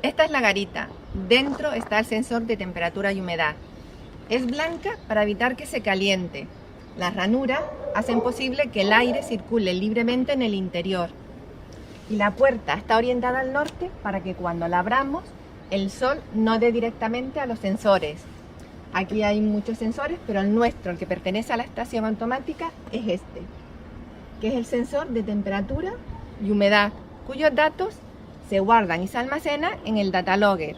Esta es la garita. Dentro está el sensor de temperatura y humedad. Es blanca para evitar que se caliente. Las ranuras hacen posible que el aire circule libremente en el interior. Y la puerta está orientada al norte para que cuando la abramos, el sol no dé directamente a los sensores. Aquí hay muchos sensores, pero el nuestro, el que pertenece a la estación automática, es este, que es el sensor de temperatura y humedad, cuyos datos se guardan y se almacenan en el data logger.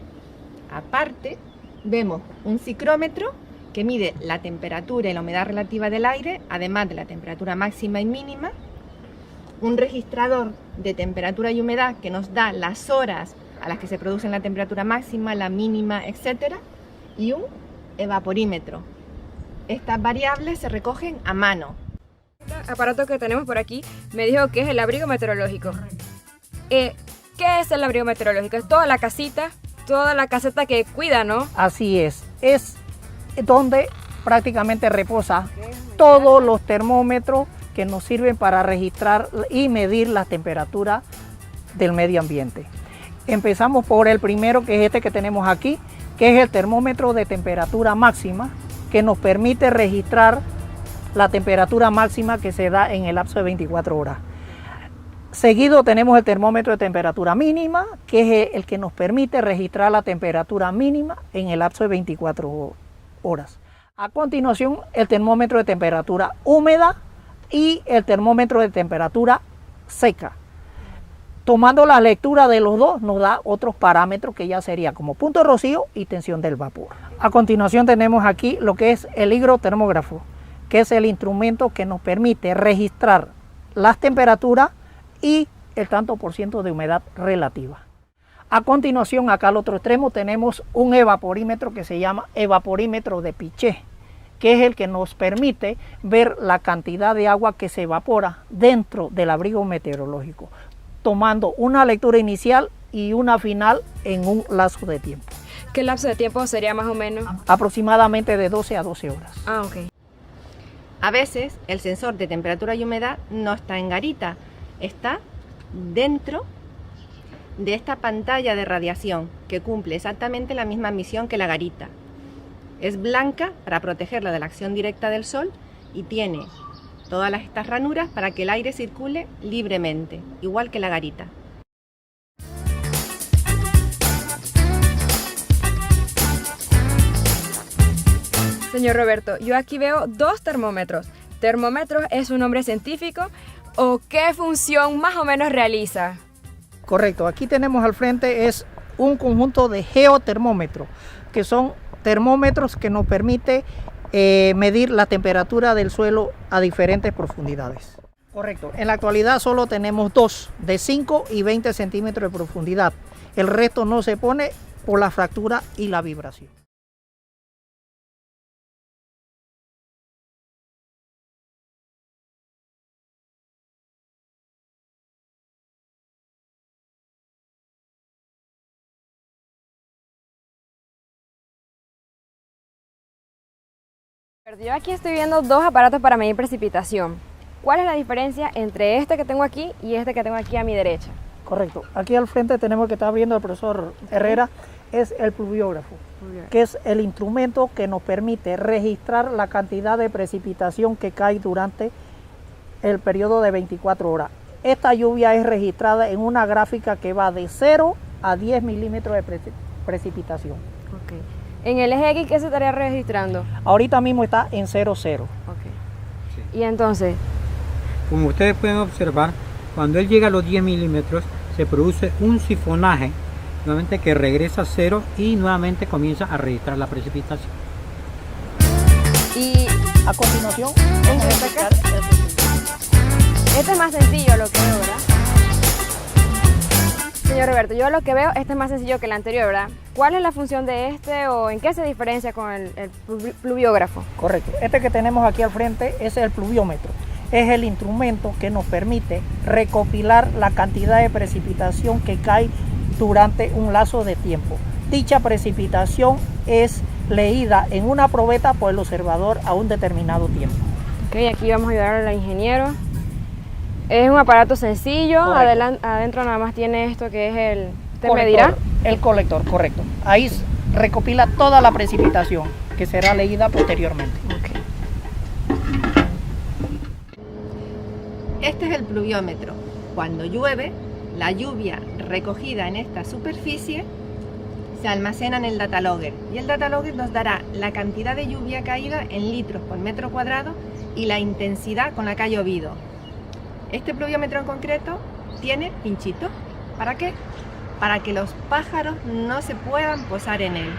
Aparte, vemos un ciclómetro que mide la temperatura y la humedad relativa del aire, además de la temperatura máxima y mínima, un registrador de temperatura y humedad que nos da las horas a las que se produce la temperatura máxima, la mínima, etc. y un evaporímetro. Estas variables se recogen a mano. Este aparato que tenemos por aquí me dijo que es el abrigo meteorológico. ¿Qué es el abrigo meteorológico? Es toda la caseta que cuida, ¿no? Así es donde prácticamente reposa todos los termómetros que nos sirven para registrar y medir la temperatura del medio ambiente. Empezamos por el primero, que es este que tenemos aquí, que es el termómetro de temperatura máxima, que nos permite registrar la temperatura máxima que se da en el lapso de 24 horas. Seguido tenemos el termómetro de temperatura mínima, que es el que nos permite registrar la temperatura mínima en el lapso de 24 horas. A continuación, el termómetro de temperatura húmeda y el termómetro de temperatura seca. Tomando la lectura de los dos nos da otros parámetros que ya sería como punto de rocío y tensión del vapor. A continuación tenemos aquí lo que es el higrotermógrafo, que es el instrumento que nos permite registrar las temperaturas y el tanto por ciento de humedad relativa. A continuación, acá al otro extremo tenemos un evaporímetro que se llama evaporímetro de Pichet, que es el que nos permite ver la cantidad de agua que se evapora dentro del abrigo meteorológico, tomando una lectura inicial y una final en un lapso de tiempo. ¿Qué lapso de tiempo sería más o menos? Aproximadamente de 12 a 12 horas. Ah, ok. A veces el sensor de temperatura y humedad no está en garita, está dentro de esta pantalla de radiación que cumple exactamente la misma misión que la garita. Es blanca para protegerla de la acción directa del sol y tiene todas estas ranuras para que el aire circule libremente, igual que la garita. Señor Roberto, yo aquí veo dos termómetros. ¿Termómetro es un nombre científico o qué función más o menos realiza? Correcto, aquí tenemos al frente es un conjunto de geotermómetros, que son termómetros que nos permite medir la temperatura del suelo a diferentes profundidades. Correcto, en la actualidad solo tenemos dos, de 5 y 20 centímetros de profundidad. El resto no se pone por la fractura y la vibración. Yo aquí estoy viendo dos aparatos para medir precipitación. ¿Cuál es la diferencia entre este que tengo aquí y este que tengo aquí a mi derecha? Correcto, aquí al frente tenemos que está viendo el profesor Herrera, es el pluviógrafo, que es el instrumento que nos permite registrar la cantidad de precipitación que cae durante el periodo de 24 horas. Esta lluvia es registrada en una gráfica que va de 0 a 10 milímetros de precipitación. Okay. ¿En el eje X qué se estaría registrando? Ahorita mismo está en 0,0. Okay. Sí. Y entonces, como ustedes pueden observar, cuando él llega a los 10 milímetros se produce un sifonaje, nuevamente que regresa a 0 y nuevamente comienza a registrar la precipitación. Y a continuación, este es más sencillo lo que veo, ¿verdad? Señor Roberto, yo lo que veo, este es más sencillo que el anterior, ¿verdad? ¿Cuál es la función de este o en qué se diferencia con el pluviógrafo? Correcto, este que tenemos aquí al frente es el pluviómetro. Es el instrumento que nos permite recopilar la cantidad de precipitación que cae durante un lapso de tiempo. Dicha precipitación es leída en una probeta por el observador a un determinado tiempo. Ok, aquí vamos a ayudar al ingeniero. Es un aparato sencillo, adentro nada más tiene esto que es el... ¿Te medirá? El colector, correcto. Ahí recopila toda la precipitación que será leída posteriormente. Este es el pluviómetro. Cuando llueve, la lluvia recogida en esta superficie se almacena en el datalogger y el datalogger nos dará la cantidad de lluvia caída en litros por metro cuadrado y la intensidad con la que ha llovido. Este pluviómetro en concreto tiene pinchitos. ¿Para qué? Para que los pájaros no se puedan posar en él.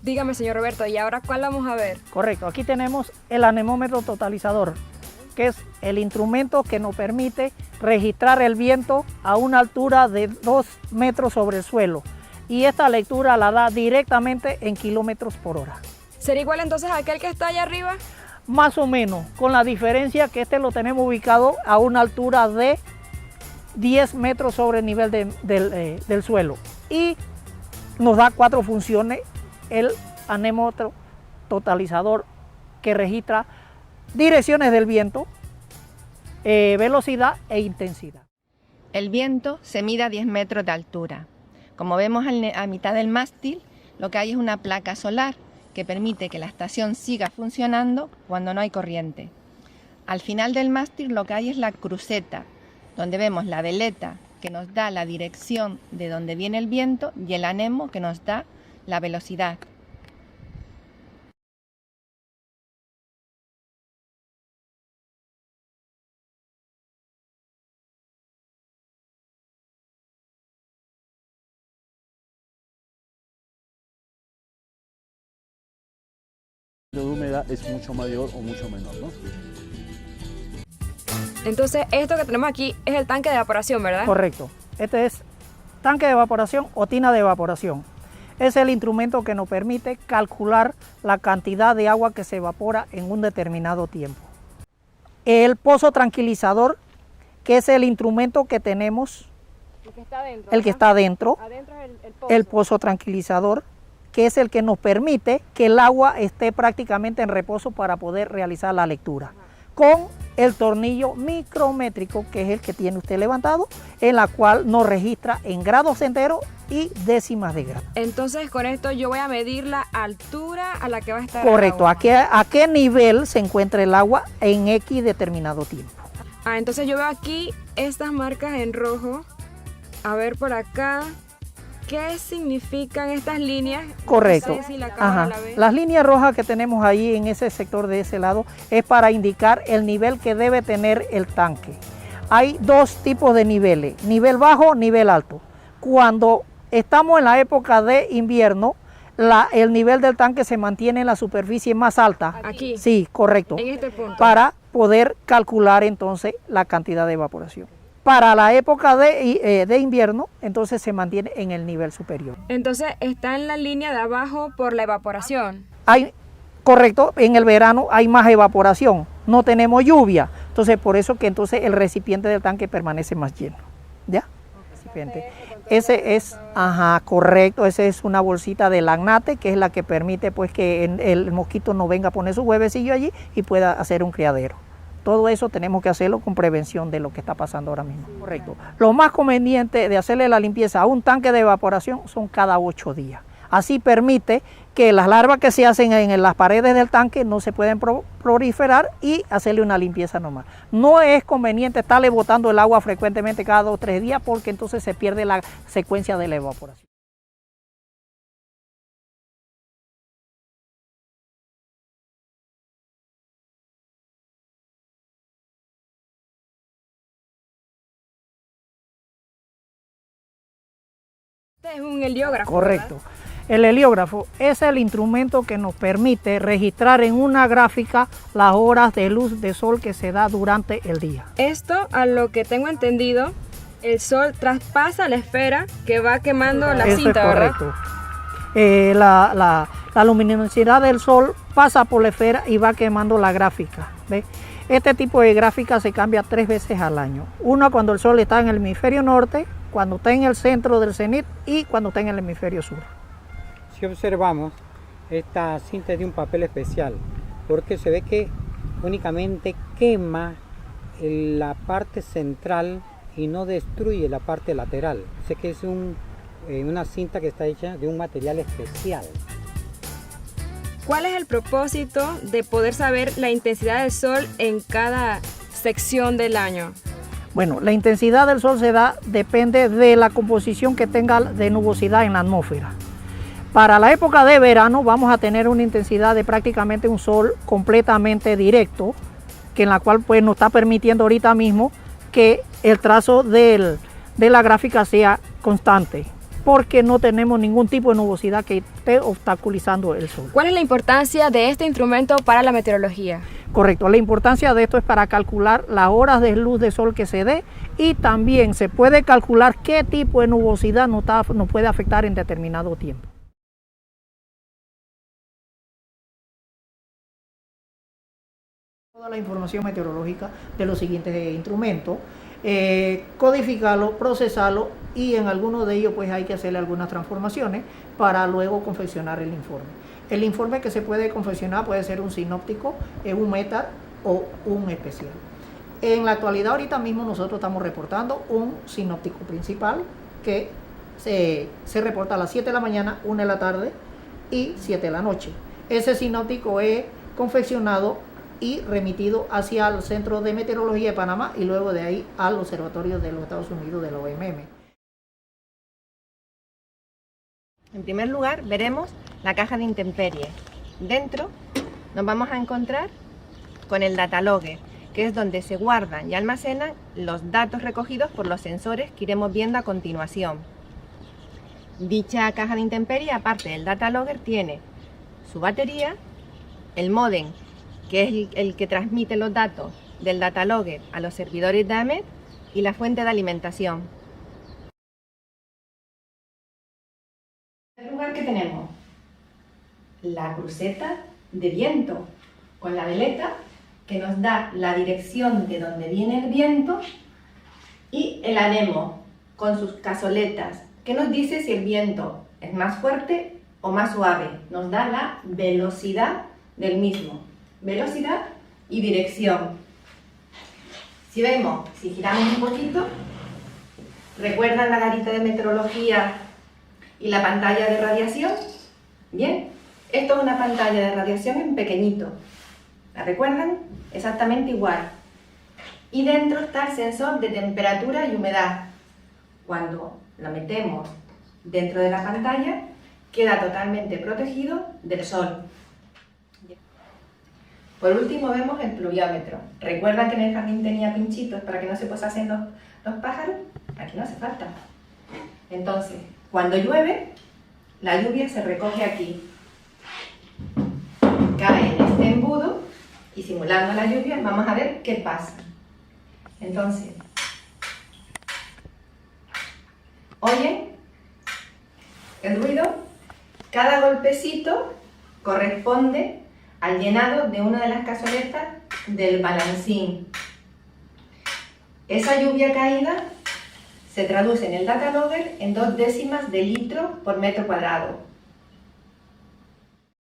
Dígame, señor Roberto, ¿y ahora cuál vamos a ver? Correcto, aquí tenemos el anemómetro totalizador, que es el instrumento que nos permite registrar el viento a una altura de 2 metros sobre el suelo. Y esta lectura la da directamente en kilómetros por hora. ¿Será igual entonces a aquel que está allá arriba? Más o menos, con la diferencia que este lo tenemos ubicado a una altura de 10 metros sobre el nivel del suelo. Y nos da 4 funciones el anemómetro totalizador, que registra direcciones del viento, velocidad e intensidad. El viento se mide a 10 metros de altura. Como vemos a mitad del mástil, lo que hay es una placa solar que permite que la estación siga funcionando cuando no hay corriente. Al final del mástil lo que hay es la cruceta, donde vemos la veleta que nos da la dirección de donde viene el viento y el anemo que nos da la velocidad. De humedad es mucho mayor o mucho menor, ¿no? Entonces, esto que tenemos aquí es el tanque de evaporación, ¿verdad? Correcto. Este es tanque de evaporación o tina de evaporación. Es el instrumento que nos permite calcular la cantidad de agua que se evapora en un determinado tiempo. El pozo tranquilizador, que es el instrumento que tenemos, el que está adentro, Adentro es el pozo tranquilizador, que es el que nos permite que el agua esté prácticamente en reposo para poder realizar la lectura. Con el tornillo micrométrico, que es el que tiene usted levantado, en la cual nos registra en grados enteros y décimas de grado. Entonces, con esto yo voy a medir la altura a la que va a estar el Correcto, agua. a qué nivel se encuentra el agua en X determinado tiempo. Entonces yo veo aquí estas marcas en rojo. A ver por acá. ¿Qué significan estas líneas? Correcto. No sé si la cámara la ve. Las líneas rojas que tenemos ahí en ese sector de ese lado es para indicar el nivel que debe tener el tanque. Hay 2 tipos de niveles, nivel bajo, nivel alto. Cuando estamos en la época de invierno, el nivel del tanque se mantiene en la superficie más alta. Aquí. Sí, correcto. En este punto. Para poder calcular entonces la cantidad de evaporación. Para la época de invierno, entonces se mantiene en el nivel superior. Entonces está en la línea de abajo por la evaporación. Correcto, en el verano hay más evaporación, no tenemos lluvia, entonces por eso que entonces el recipiente del tanque permanece más lleno. ¿Ya? Recipiente. Ese es, correcto, esa es una bolsita de lagnate, que es la que permite pues que el mosquito no venga a poner su huevecillo allí y pueda hacer un criadero. Todo eso tenemos que hacerlo con prevención de lo que está pasando ahora mismo. Correcto. Lo más conveniente de hacerle la limpieza a un tanque de evaporación son cada 8 días. Así permite que las larvas que se hacen en las paredes del tanque no se pueden proliferar y hacerle una limpieza normal. No es conveniente estarle botando el agua frecuentemente cada 2 o 3 días porque entonces se pierde la secuencia de la evaporación. Este es un heliógrafo. Correcto. ¿verdad? El heliógrafo es el instrumento que nos permite registrar en una gráfica las horas de luz de sol que se da durante el día. Esto, a lo que tengo entendido, el sol traspasa la esfera que va quemando la Eso cinta, es ¿verdad? correcto. La luminosidad del sol pasa por la esfera y va quemando la gráfica. ¿Ve? Este tipo de gráfica se cambia 3 veces al año. Una cuando el sol está en el hemisferio norte, cuando está en el centro del cenit y cuando está en el hemisferio sur. Si observamos, esta cinta es de un papel especial porque se ve que únicamente quema la parte central y no destruye la parte lateral. Sé que es una cinta que está hecha de un material especial. ¿Cuál es el propósito de poder saber la intensidad del sol en cada sección del año? Bueno, la intensidad del sol depende de la composición que tenga de nubosidad en la atmósfera. Para la época de verano vamos a tener una intensidad de prácticamente un sol completamente directo, que en la cual pues nos está permitiendo ahorita mismo que el trazo de la gráfica sea constante, porque no tenemos ningún tipo de nubosidad que esté obstaculizando el sol. ¿Cuál es la importancia de este instrumento para la meteorología? Correcto, la importancia de esto es para calcular las horas de luz de sol que se dé y también se puede calcular qué tipo de nubosidad nos puede afectar en determinado tiempo. Toda la información meteorológica de los siguientes instrumentos, codificarlo, procesarlo y en algunos de ellos pues hay que hacerle algunas transformaciones para luego confeccionar el informe. El informe que se puede confeccionar puede ser un sinóptico, un meta o un especial. En la actualidad ahorita mismo nosotros estamos reportando un sinóptico principal que se reporta a las 7 de la mañana, 1 de la tarde y 7 de la noche. Ese sinóptico es confeccionado y remitido hacia el Centro de Meteorología de Panamá y luego de ahí al Observatorio de los Estados Unidos de la OMM. En primer lugar, veremos la caja de intemperie. Dentro nos vamos a encontrar con el datalogger, que es donde se guardan y almacenan los datos recogidos por los sensores que iremos viendo a continuación. Dicha caja de intemperie, aparte del datalogger, tiene su batería, el módem, que es el que transmite los datos del datalogger a los servidores de AEMET, y la fuente de alimentación. En primer lugar, ¿qué tenemos? La cruceta de viento con la veleta que nos da la dirección de donde viene el viento, y el anemo con sus cazoletas que nos dice si el viento es más fuerte o más suave. Nos da la velocidad del mismo. Velocidad y dirección. Si vemos, si giramos un poquito, ¿recuerdan la garita de meteorología y la pantalla de radiación? Bien, esto es una pantalla de radiación en pequeñito. ¿La recuerdan? Exactamente igual. Y dentro está el sensor de temperatura y humedad. Cuando lo metemos dentro de la pantalla, queda totalmente protegido del sol. Por último vemos el pluviómetro. ¿Recuerdan que en el jardín tenía pinchitos para que no se posasen los pájaros? Aquí no hace falta. Entonces, cuando llueve, la lluvia se recoge aquí. Cae en este embudo y simulando la lluvia vamos a ver qué pasa. Entonces, ¿oyen el ruido? Cada golpecito corresponde al llenado de una de las cazoletas del balancín. Esa lluvia caída se traduce en el datalogger en 0,2 litros por metro cuadrado.